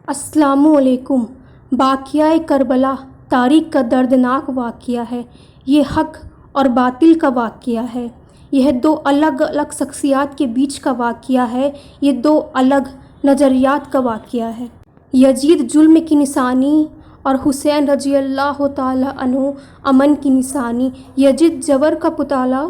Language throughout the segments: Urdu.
السلام علیکم۔ واقعہ کربلا تاریخ کا دردناک واقعہ ہے۔ یہ حق اور باطل کا واقعہ ہے۔ یہ دو الگ الگ شخصیات کے بیچ کا واقعہ ہے۔ یہ دو الگ نظریات کا واقعہ ہے۔ یزید ظلم کی نشانی اور حسین رضی اللہ تعالیٰ عنہ امن کی نشانی۔ یزید جبر کا پتلا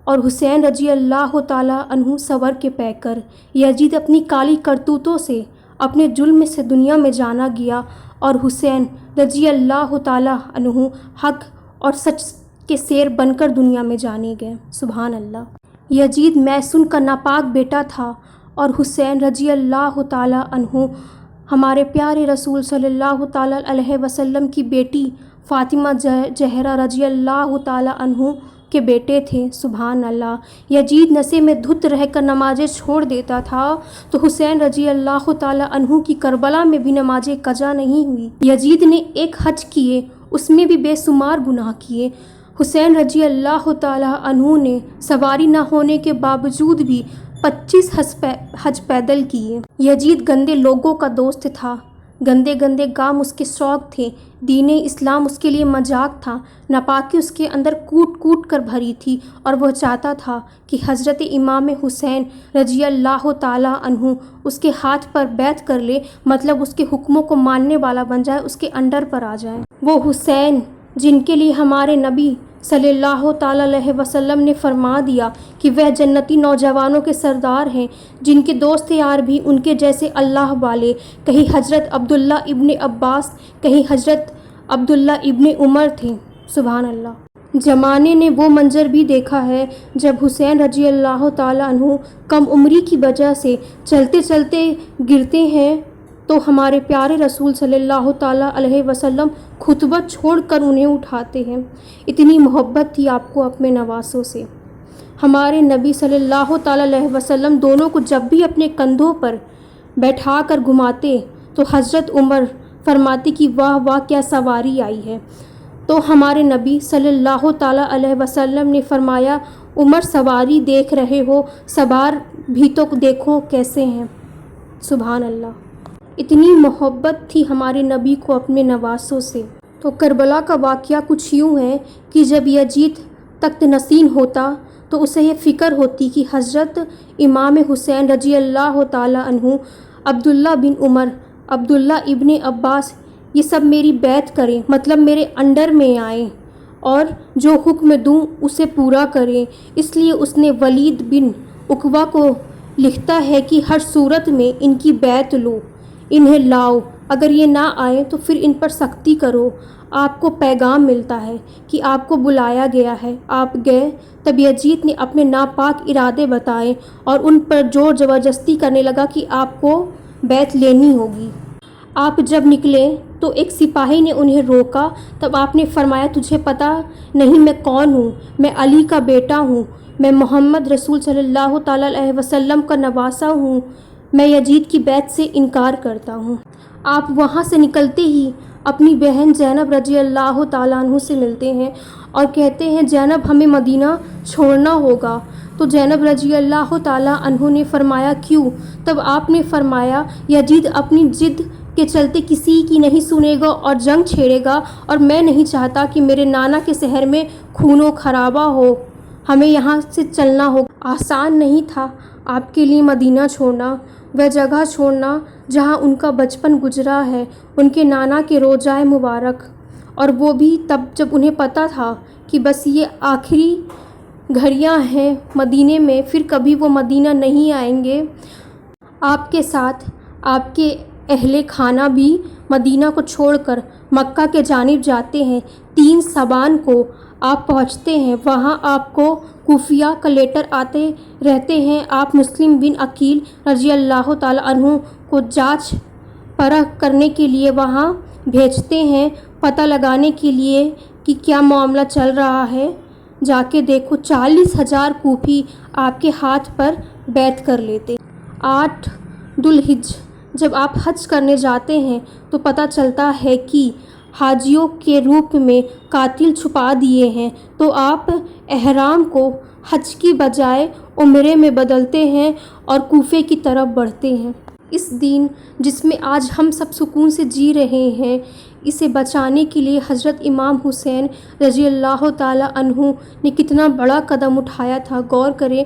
اور حسین رضی اللہ تعالیٰ عنہ صبر کے پیکر۔ یزید اپنی کالی کرتوتوں سے اپنے ظلم سے دنیا میں جانا گیا اور حسین رضی اللہ تعالیٰ عنہ حق اور سچ کے شیر بن کر دنیا میں جانے گئے۔ سبحان اللہ۔ یزید میسون کا ناپاک بیٹا تھا اور حسین رضی اللہ تعالیٰ عنہ ہمارے پیارے رسول صلی اللہ تعالیٰ علیہ وسلم کی بیٹی فاطمہ زہرا رضی اللہ تعالیٰ عنہ کے بیٹے تھے۔ سبحان اللہ۔ یزید نشے میں دھت رہ کر نمازیں چھوڑ دیتا تھا تو حسین رضی اللہ تعالیٰ عنہ کی کربلا میں بھی نمازیں قضا نہیں ہوئی۔ یزید نے ایک حج کیے، اس میں بھی بے شمار گناہ کیے۔ حسین رضی اللہ تعالیٰ عنہ نے سواری نہ ہونے کے باوجود بھی 25 حج پیدل کیے۔ یزید گندے لوگوں کا دوست تھا۔ گندے گندے کام اس کے شوق تھے۔ دین اسلام اس کے لیے مذاق تھا۔ ناپاکی اس کے اندر کوٹ کوٹ کر بھری تھی اور وہ چاہتا تھا کہ حضرت امام حسین رضی اللہ تعالیٰ عنہ اس کے ہاتھ پر بیعت کر لے، مطلب اس کے حکموں کو ماننے والا بن جائے، اس کے انڈر پر آ جائے۔ وہ حسین جن کے لیے ہمارے نبی صلی اللہ تعالیٰ علیہ وسلم نے فرما دیا کہ وہ جنتی نوجوانوں کے سردار ہیں، جن کے دوست یار بھی ان کے جیسے اللہ والے، کہیں حضرت عبداللہ ابن عباس، کہیں حضرت عبداللہ ابن عمر تھے۔ سبحان اللہ۔ زمانے نے وہ منظر بھی دیکھا ہے جب حسین رضی اللہ تعالیٰ عنہ کم عمری کی وجہ سے چلتے چلتے گرتے ہیں تو ہمارے پیارے رسول صلی اللہ تعالیٰ علیہ وسلم خطبہ چھوڑ کر انہیں اٹھاتے ہیں۔ اتنی محبت تھی آپ کو اپنے نواسوں سے۔ ہمارے نبی صلی اللہ تعالیٰ علیہ وسلم دونوں کو جب بھی اپنے کندھوں پر بیٹھا کر گھماتے تو حضرت عمر فرماتے کہ واہ واہ کیا سواری آئی ہے، تو ہمارے نبی صلی اللہ تعالیٰ علیہ وسلم نے فرمایا عمر سواری دیکھ رہے ہو، سوار بھی تو دیکھو کیسے ہیں۔ سبحان اللہ۔ اتنی محبت تھی ہمارے نبی کو اپنے نواسوں سے۔ تو کربلا کا واقعہ کچھ یوں ہے کہ جب یزید تخت نشین ہوتا تو اسے یہ فکر ہوتی کہ حضرت امام حسین رضی اللہ تعالیٰ عنہ، عبداللہ بن عمر، عبداللہ ابن عباس، یہ سب میری بیعت کریں، مطلب میرے انڈر میں آئیں اور جو حکم دوں اسے پورا کریں۔ اس لیے اس نے ولید بن عقبہ کو لکھتا ہے کہ ہر صورت میں ان کی بیعت لو، انہیں لاؤ، اگر یہ نہ آئیں تو پھر ان پر سختی کرو۔ آپ کو پیغام ملتا ہے کہ آپ کو بلایا گیا ہے، آپ گئے۔ تب یزید نے اپنے ناپاک ارادے بتائے اور ان پر زور زبردستی کرنے لگا کہ آپ کو بیعت لینی ہوگی۔ آپ جب نکلے تو ایک سپاہی نے انہیں روکا، تب آپ نے فرمایا تجھے پتہ نہیں میں کون ہوں؟ میں علی کا بیٹا ہوں، میں محمد رسول صلی اللہ تعالیٰ علیہ وسلم کا نواسہ ہوں، میں یزید کی بیعت سے انکار کرتا ہوں۔ آپ وہاں سے نکلتے ہی اپنی بہن زینب رضی اللہ تعالیٰ عنہ سے ملتے ہیں اور کہتے ہیں زینب ہمیں مدینہ چھوڑنا ہوگا۔ تو زینب رضی اللہ تعالیٰ عنہ نے فرمایا کیوں؟ تب آپ نے فرمایا یزید اپنی ضد کے چلتے کسی کی نہیں سنے گا اور جنگ چھیڑے گا، اور میں نہیں چاہتا کہ میرے نانا کے شہر میں خون و خرابہ ہو، ہمیں یہاں سے چلنا ہوگا۔ آسان نہیں تھا آپ کے لیے مدینہ چھوڑنا، وہ جگہ چھوڑنا جہاں ان کا بچپن گزرا ہے، ان کے نانا کے روضہ مبارک، اور وہ بھی تب جب انہیں پتہ تھا کہ بس یہ آخری گھڑیاں ہیں مدینے میں، پھر کبھی وہ مدینہ نہیں آئیں گے۔ آپ کے ساتھ آپ کے اہل خانہ بھی مدینہ کو چھوڑ کر مکہ کے جانب جاتے ہیں۔ 3 شعبان کو آپ پہنچتے ہیں، وہاں آپ کو خفیہ کا لیٹر آتے رہتے ہیں۔ آپ مسلم بن عقیل رضی اللہ تعالیٰ عنہ کو جانچ پرکھ کرنے کے لیے وہاں بھیجتے ہیں، پتہ لگانے کے لیے کہ کیا معاملہ چل رہا ہے۔ جا کے دیکھو 40,000 کوفی آپ کے ہاتھ پر بیعت کر لیتے۔ 8 ذو الحجہ جب آپ حج کرنے جاتے ہیں تو پتہ چلتا ہے کہ حاجیوں کے روپ میں قاتل چھپا دیے ہیں، تو آپ احرام کو حج کی بجائے عمرے میں بدلتے ہیں اور کوفے کی طرف بڑھتے ہیں۔ اس دین جس میں آج ہم سب سکون سے جی رہے ہیں، اسے بچانے کے لیے حضرت امام حسین رضی اللہ تعالیٰ عنہ نے کتنا بڑا قدم اٹھایا تھا۔ غور کریں،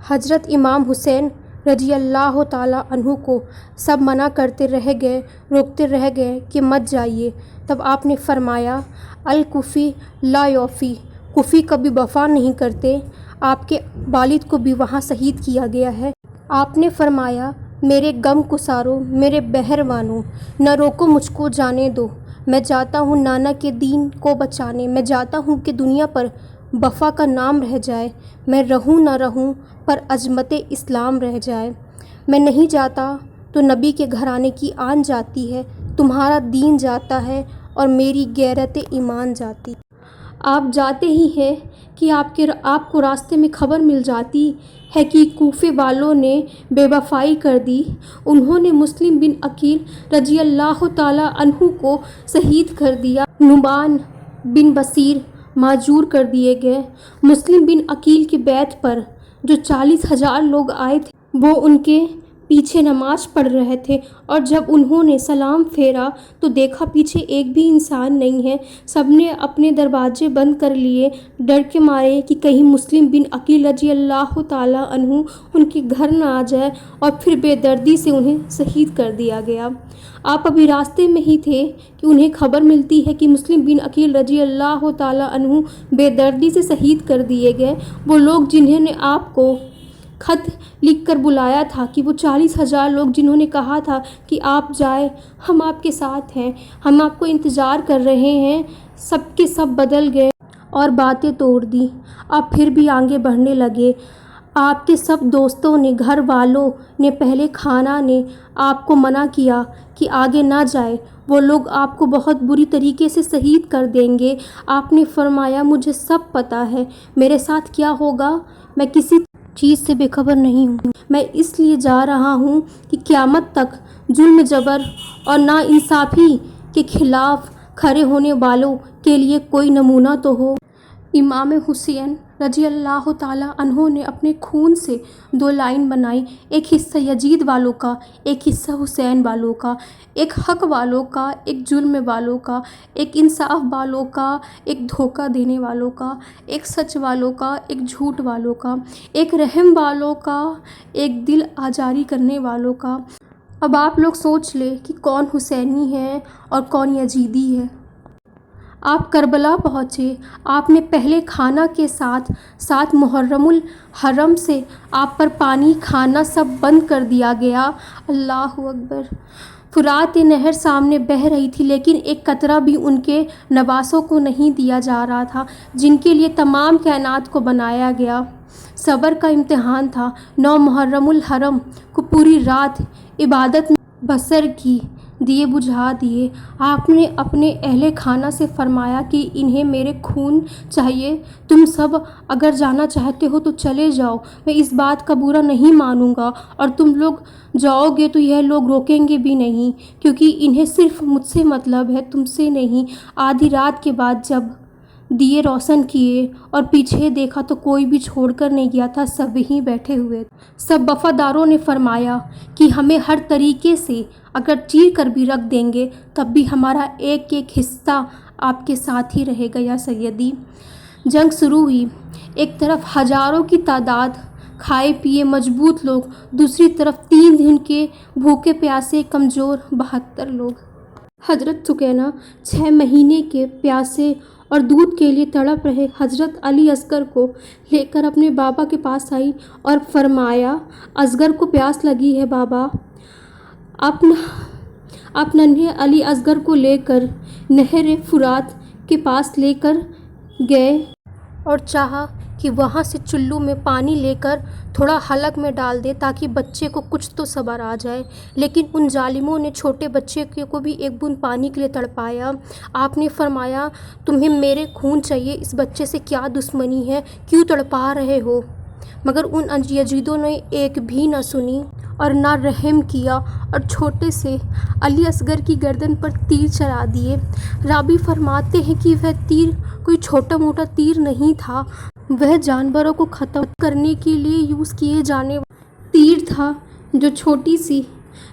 حضرت امام حسین رضی اللہ تعالیٰ عنہ کو سب منع کرتے رہ گئے، روکتے رہ گئے کہ مت جائیے، تب آپ نے فرمایا الکوفی لا یوفی، کوفی کبھی وفا نہیں کرتے۔ آپ کے والد کو بھی وہاں شہید کیا گیا ہے۔ آپ نے فرمایا میرے غم گسارو، میرے بہروانو، نہ روکو مجھ کو، جانے دو، میں جاتا ہوں نانا کے دین کو بچانے، میں جاتا ہوں کہ دنیا پر وفا کا نام رہ جائے، میں رہوں نہ رہوں پر عظمت اسلام رہ جائے، میں نہیں جاتا تو نبی کے گھرانے کی آن جاتی ہے، تمہارا دین جاتا ہے اور میری غیرت ایمان جاتی۔ آپ جاتے ہی ہیں کہ آپ کو راستے میں خبر مل جاتی ہے کہ کوفے والوں نے بے وفائی کر دی، انہوں نے مسلم بن عقیل رضی اللہ تعالیٰ عنہ کو شہید کر دیا، نعمان بن بشیر مہجور کر دیے گئے۔ مسلم بن عقیل کے بیت پر جو 40,000 لوگ آئے تھے وہ ان کے پیچھے نماز پڑھ رہے تھے، اور جب انہوں نے سلام پھیرا تو دیکھا پیچھے ایک بھی انسان نہیں ہے، سب نے اپنے دروازے بند کر لیے ڈر کے مارے کہ کہیں مسلم بن عقیل رضی اللہ تعالیٰ عنہ ان کے گھر نہ آ جائے، اور پھر بے دردی سے انہیں شہید کر دیا گیا۔ آپ ابھی راستے میں ہی تھے کہ انہیں خبر ملتی ہے کہ مسلم بن عقیل رضی اللہ تعالیٰ عنہ بے دردی سے شہید کر دیے گئے۔ وہ لوگ جنہوں نے آپ کو خط لکھ کر بلایا تھا، کہ وہ 40,000 لوگ جنہوں نے کہا تھا کہ آپ جائیں، ہم آپ کے ساتھ ہیں، ہم آپ کو انتظار کر رہے ہیں، سب کے سب بدل گئے اور باتیں توڑ دی۔ آپ پھر بھی آگے بڑھنے لگے۔ آپ کے سب دوستوں نے، گھر والوں نے، پہلے خانہ نے آپ کو منع کیا کہ آگے نہ جائے، وہ لوگ آپ کو بہت بری طریقے سے شہید کر دیں گے۔ آپ نے فرمایا مجھے سب پتہ ہے، میرے ساتھ کیا ہوگا، میں کسی چیز سے بے خبر نہیں ہوں، میں اس لیے جا رہا ہوں کہ قیامت تک ظلم جبر اور ناانصافی کے خلاف کھڑے ہونے والوں کے لیے کوئی نمونہ تو ہو۔ امام حسین رضی اللہ تعالیٰ عنہ نے اپنے خون سے 2 لائن بنائی، ایک حصہ یزید والوں کا، ایک حصہ حسین والوں کا، ایک حق والوں کا، ایک ظلم والوں کا، ایک انصاف والوں کا، ایک دھوکہ دینے والوں کا، ایک سچ والوں کا، ایک جھوٹ والوں کا، ایک رحم والوں کا، ایک دل آزاری کرنے والوں کا۔ اب آپ لوگ سوچ لیں کہ کون حسینی ہے اور کون یزیدی ہے۔ آپ کربلا پہنچے، آپ نے پہلے خانہ کے ساتھ ساتھ محرم الحرم سے آپ پر پانی کھانا سب بند کر دیا گیا۔ اللہ اکبر۔ فرات نہر سامنے بہہ رہی تھی، لیکن ایک قطرہ بھی ان کے نواسوں کو نہیں دیا جا رہا تھا، جن کے لیے تمام کائنات کو بنایا گیا۔ صبر کا امتحان تھا۔ 9 محرم الحرم کو پوری رات عبادت میں بسر کی، دیے بجھا دیے۔ آپ نے اپنے اہل خانہ سے فرمایا کہ انہیں میرے خون چاہیے، تم سب اگر جانا چاہتے ہو تو چلے جاؤ، میں اس بات کا برا نہیں مانوں گا، اور تم لوگ جاؤ گے تو یہ لوگ روکیں گے بھی نہیں، کیونکہ انہیں صرف مجھ سے مطلب ہے، تم سے نہیں۔ آدھی رات کے بعد جب دیے روشن کیے اور پیچھے دیکھا تو کوئی بھی چھوڑ کر نہیں گیا تھا، سب ہی بیٹھے ہوئے۔ سب وفاداروں نے فرمایا کہ ہمیں ہر طریقے سے اگر چیر کر بھی رکھ دیں گے تب بھی ہمارا ایک ایک حصہ آپ کے ساتھ ہی رہے گا یا سیدی۔ جنگ شروع ہوئی، ایک طرف ہزاروں کی تعداد کھائے پیے مضبوط لوگ، دوسری طرف 3 دن کے بھوکے پیاسے کمزور 72 لوگ۔ حضرت سکینہ 6 مہینے کے پیاسے اور دودھ کے لیے تڑپ رہے حضرت علی اصغر کو لے کر اپنے بابا کے پاس آئی اور فرمایا اصغر کو پیاس لگی ہے بابا۔ آپ ننھے علی اصغر کو لے کر نہر فرات کے پاس لے کر گئے اور چاہا کہ وہاں سے چلو میں پانی لے کر تھوڑا حلق میں ڈال دے تاکہ بچے کو کچھ تو صبر آ جائے، لیکن ان ظالموں نے چھوٹے بچے کو بھی ایک بوند پانی کے لیے تڑپایا۔ آپ نے فرمایا تمہیں میرے خون چاہیے، اس بچے سے کیا دشمنی ہے، کیوں تڑپا رہے ہو؟ مگر ان یزیدوں نے ایک بھی نہ سنی اور نہ رحم کیا اور چھوٹے سے علی اصغر کی گردن پر تیر چلا دیے۔ راوی فرماتے ہیں کہ وہ تیر کوئی چھوٹا موٹا تیر نہیں تھا، وہ جانوروں کو ختم کرنے کے لیے یوز کیے جانے والا تیر تھا جو چھوٹی سی